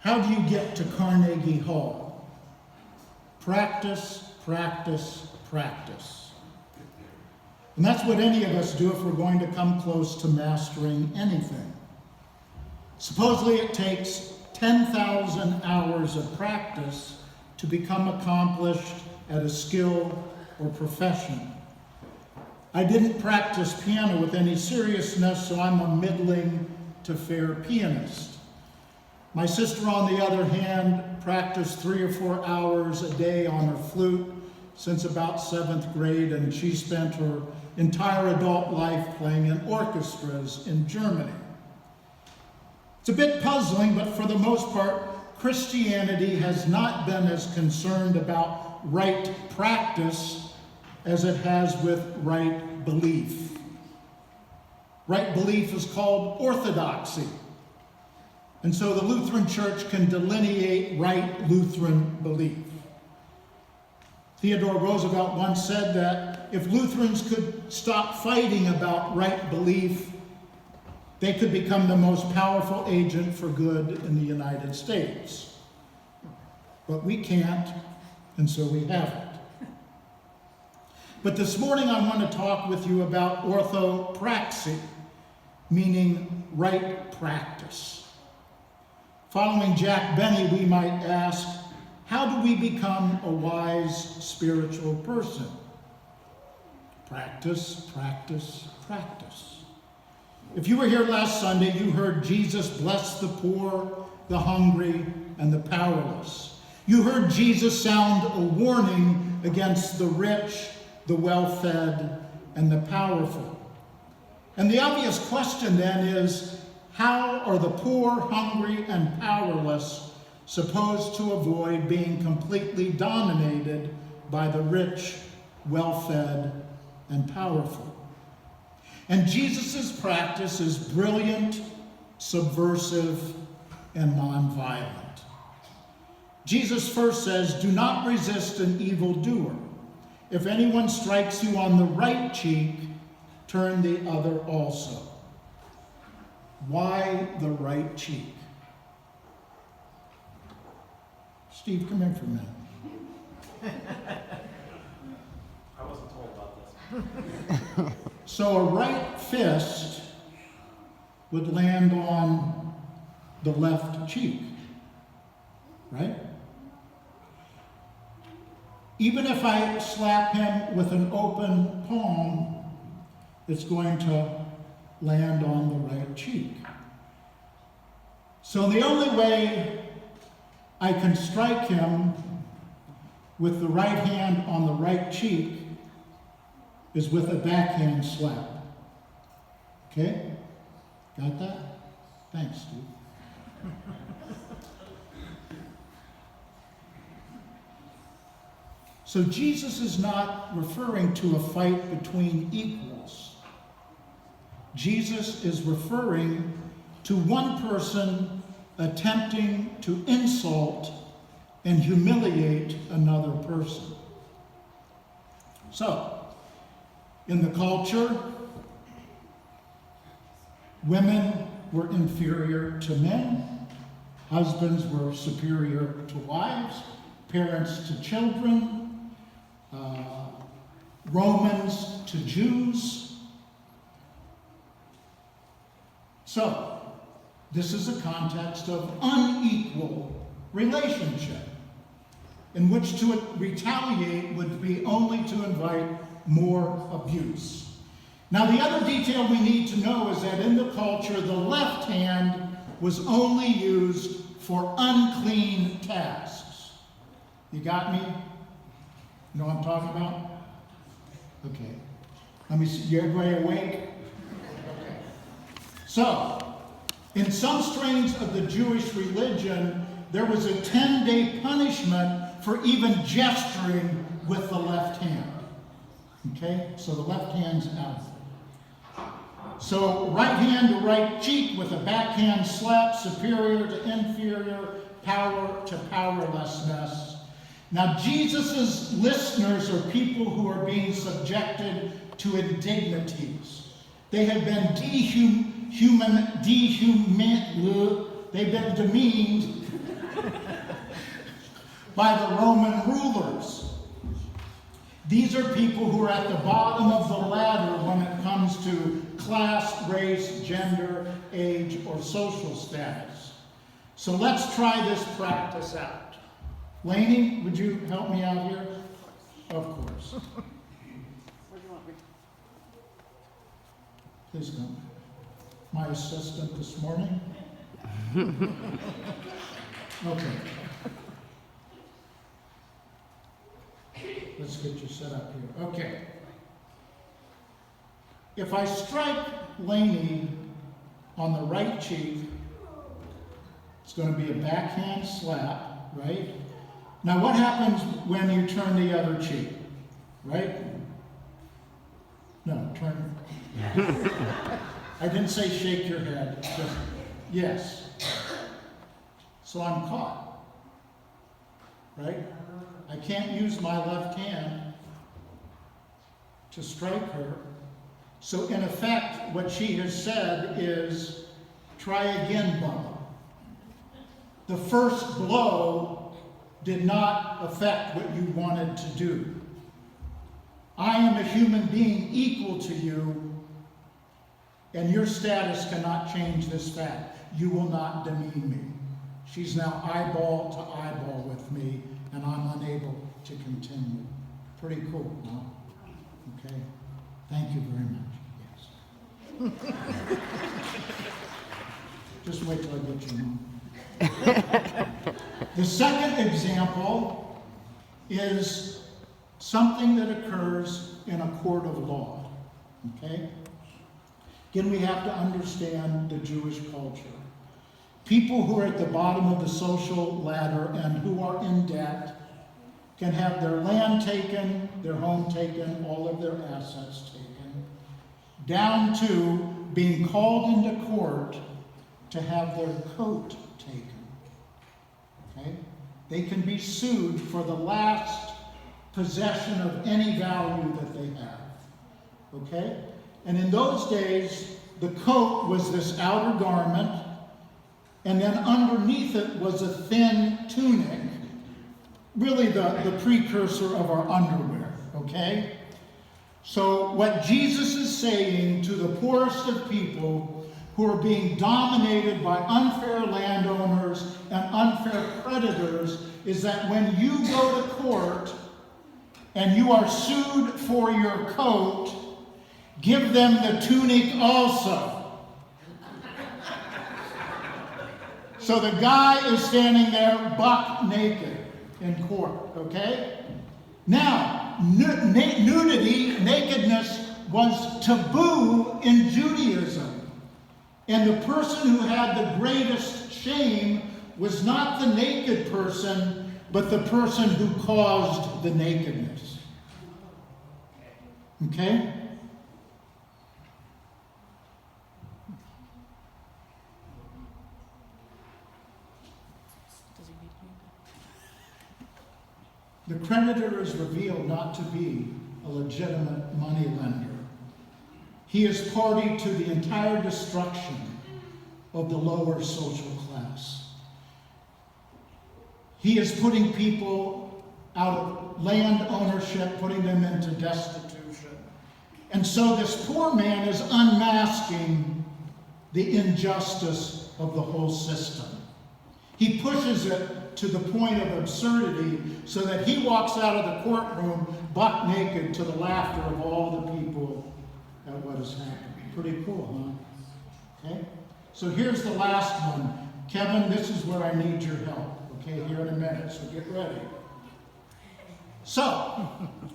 How do you get to Carnegie Hall? Practice, practice, practice. And that's what any of us do if we're going to come close to mastering anything. Supposedly it takes 10,000 hours of practice to become accomplished at a skill or profession. I didn't practice piano with any seriousness, so I'm a middling to fair pianist. My sister, on the other hand, practiced 3 or 4 hours a day on her flute since about 7th grade, and she spent her entire adult life playing in orchestras in Germany. It's a bit puzzling, but for the most part, Christianity has not been as concerned about right practice as it has with right belief. Right belief is called orthodoxy. And so the Lutheran Church can delineate right Lutheran belief. Theodore Roosevelt once said that if Lutherans could stop fighting about right belief, they could become the most powerful agent for good in the United States. But we can't, and so we haven't. But this morning I want to talk with you about orthopraxy, meaning right practice. Following Jack Benny, we might ask, how do we become a wise spiritual person? Practice, practice, practice. If you were here last Sunday, you heard Jesus bless the poor, the hungry, and the powerless. You heard Jesus sound a warning against the rich, the well-fed, and the powerful. And the obvious question then is, how are the poor, hungry, and powerless supposed to avoid being completely dominated by the rich, well-fed, and powerful? And Jesus' practice is brilliant, subversive, and nonviolent. Jesus first says, do not resist an evildoer. If anyone strikes you on the right cheek, turn the other also. Why the right cheek? Steve, come in for a minute. I wasn't told about this. So a right fist would land on the left cheek, right? Even if I slap him with an open palm, it's going to land on the right cheek. So the only way I can strike him with the right hand on the right cheek is with a backhand slap. Okay? Got that? Thanks, Steve. So Jesus is not referring to a fight between equals. Jesus is referring to one person attempting to insult and humiliate another person. So, in the culture, women were inferior to men, husbands were superior to wives, parents to children, Romans to Jews. So, this is a context of unequal relationship, in which to retaliate would be only to invite more abuse. Now, the other detail we need to know is that in the culture, the left hand was only used for unclean tasks. You got me? You know what I'm talking about? Okay. Let me see. You everybody awake? Okay. So, in some strains of the Jewish religion, there was a 10-day punishment for even gesturing with the left hand. Okay? So the left hand's out. So right hand to right cheek with a backhand slap, superior to inferior, power to powerlessness. Now, Jesus' listeners are people who are being subjected to indignities. They have been they've been demeaned by the Roman rulers. These are people who are at the bottom of the ladder when it comes to class, race, gender, age, or social status. So let's try this practice out. Lainey, would you help me out here? Of course. Please come. My assistant this morning. Okay. Let's get you set up here. Okay. If I strike Lainey on the right cheek, it's going to be a backhand slap, right? Now what happens when you turn the other cheek, right? No, turn. I didn't say shake your head, just yes. So I'm caught, right? I can't use my left hand to strike her. So in effect, what she has said is, try again, Bubba. The first blow did not affect what you wanted to do. I am a human being equal to you, and your status cannot change this fact. You will not demean me. She's now eyeball to eyeball with me, and I'm unable to continue. Pretty cool, huh? Okay. Thank you very much. Yes. Just wait till I get you home. The second example is something that occurs in a court of law. Okay? Again, we have to understand the Jewish culture. People who are at the bottom of the social ladder and who are in debt can have their land taken, their home taken, all of their assets taken, down to being called into court to have their coat taken. Okay? They can be sued for the last possession of any value that they have. Okay? And in those days, the coat was this outer garment, and then underneath it was a thin tunic, really the precursor of our underwear, okay? So what Jesus is saying to the poorest of people who are being dominated by unfair landowners and unfair creditors is that when you go to court and you are sued for your coat, give them the tunic also. So the guy is standing there buck naked in court, okay? Now, nudity, nakedness was taboo in Judaism. And the person who had the greatest shame was not the naked person, but the person who caused the nakedness. Okay? The creditor is revealed not to be a legitimate moneylender. He is party to the entire destruction of the lower social class. He is putting people out of land ownership, putting them into destitution. And so this poor man is unmasking the injustice of the whole system. He pushes it to the point of absurdity so that he walks out of the courtroom buck naked to the laughter of all the people at what has happened. Pretty cool, huh? Okay? So here's the last one. Kevin, this is where I need your help. Okay, here in a minute, so get ready. So,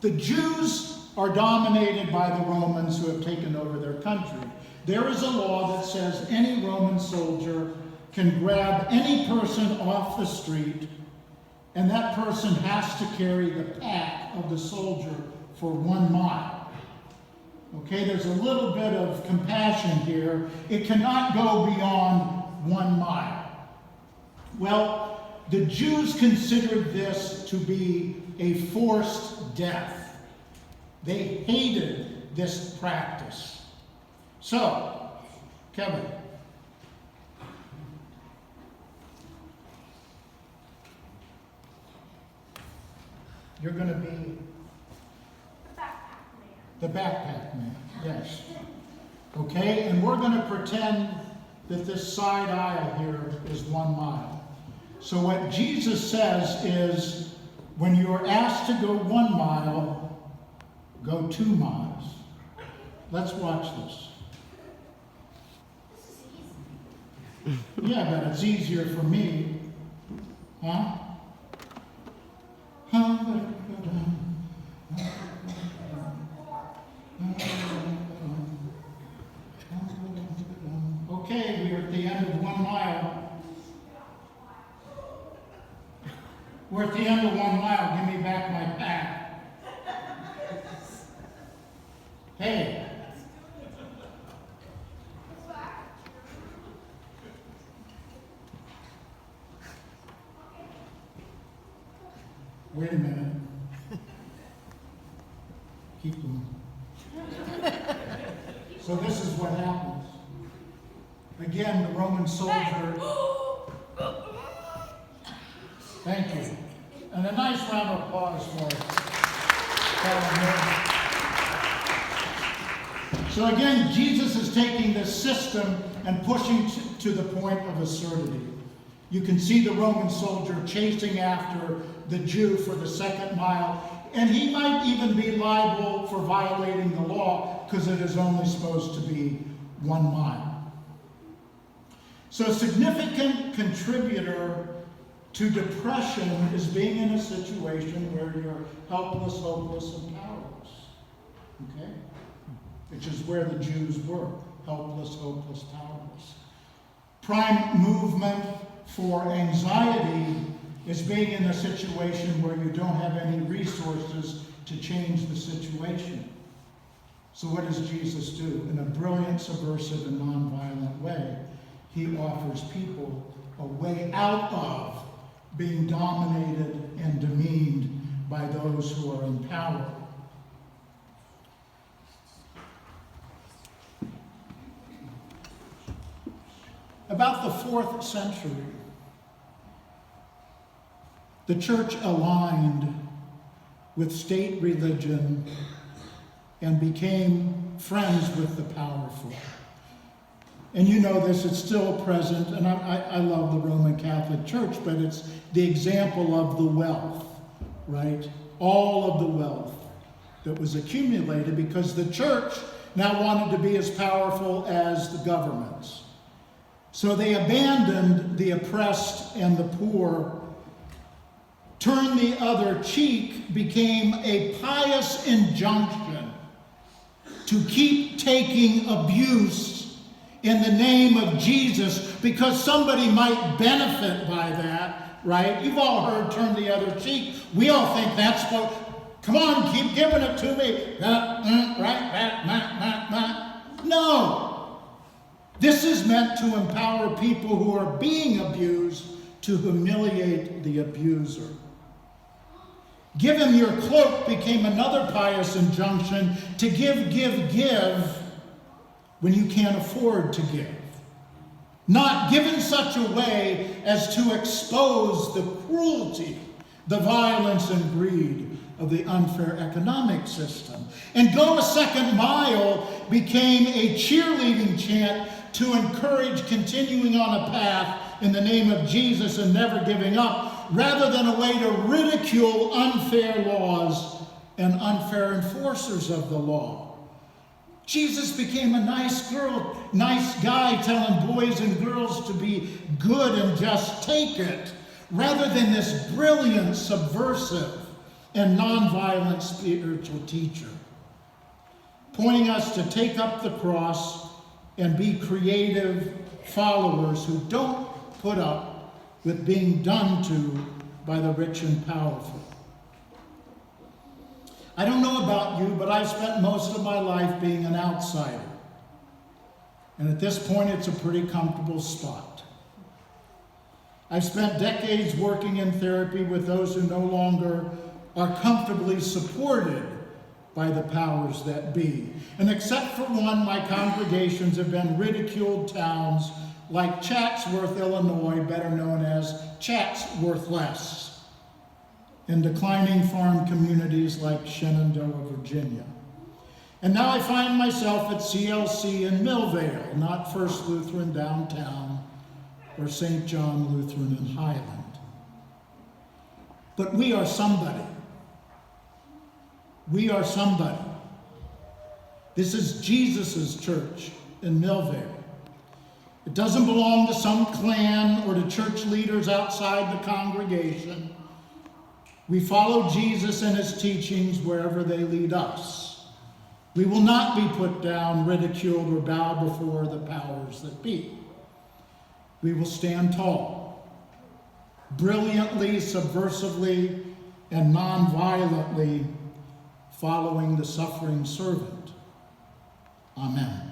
the Jews are dominated by the Romans who have taken over their country. There is a law that says any Roman soldier can grab any person off the street, and that person has to carry the pack of the soldier for 1 mile. Okay, there's a little bit of compassion here. It cannot go beyond 1 mile. Well, the Jews considered this to be a forced death. They hated this practice. So, Kevin. You're going to be the backpack man. Yes. Okay, and we're going to pretend that this side aisle here is 1 mile. So what Jesus says is, when you're asked to go 1 mile, go 2 miles. Let's watch this. Yeah, but it's easier for me. Huh? Okay, we're at the end of 1 mile. We're at the end of 1 mile. Give me back my pack. Hey. Wait a minute. Keep them. So this is what happens. Again, the Roman soldier. Thank you. And a nice round of applause for it. So again, Jesus is taking this system and pushing to the point of absurdity. You can see the Roman soldier chasing after the Jew for the 2nd mile, and he might even be liable for violating the law because it is only supposed to be 1 mile. So a significant contributor to depression is being in a situation where you're helpless, hopeless, and powerless. Okay? Which is where the Jews were. Helpless, hopeless, powerless. Prime movement for anxiety is being in a situation where you don't have any resources to change the situation. So what does Jesus do? In a brilliant, subversive, and nonviolent way, he offers people a way out of being dominated and demeaned by those who are in power. About the 4th century, the church aligned with state religion and became friends with the powerful. And you know this, it's still present, and I love the Roman Catholic Church, but it's the example of the wealth, right? All of the wealth that was accumulated because the church now wanted to be as powerful as the governments. So they abandoned the oppressed and the poor, turned the other cheek, became a pious injunction to keep taking abuse in the name of Jesus because somebody might benefit by that, right? You've all heard turn the other cheek. We all think that's what, come on, keep giving it to me. No. This is meant to empower people who are being abused to humiliate the abuser. Give him your cloak became another pious injunction to give when you can't afford to give. Not give in such a way as to expose the cruelty, the violence and greed of the unfair economic system. And go a 2nd mile became a cheerleading chant to encourage continuing on a path in the name of Jesus and never giving up, rather than a way to ridicule unfair laws and unfair enforcers of the law. Jesus became a nice guy telling boys and girls to be good and just take it, rather than this brilliant, subversive, and nonviolent spiritual teacher, pointing us to take up the cross and be creative followers who don't put up with being done to by the rich and powerful. I don't know about you, but I've spent most of my life being an outsider. And at this point, it's a pretty comfortable spot. I've spent decades working in therapy with those who no longer are comfortably supported by the powers that be. And except for one, my congregations have been ridiculed towns like Chatsworth, Illinois, better known as Chatsworthless. in declining farm communities like Shenandoah, Virginia. And now I find myself at CLC in Millvale, not First Lutheran downtown or St. John Lutheran in Highland. But we are somebody. We are somebody. This is Jesus' church in Millvale. It doesn't belong to some clan or to church leaders outside the congregation. We follow Jesus and his teachings wherever they lead us. We will not be put down, ridiculed, or bow before the powers that be. We will stand tall, brilliantly, subversively, and non-violently following the suffering servant. Amen.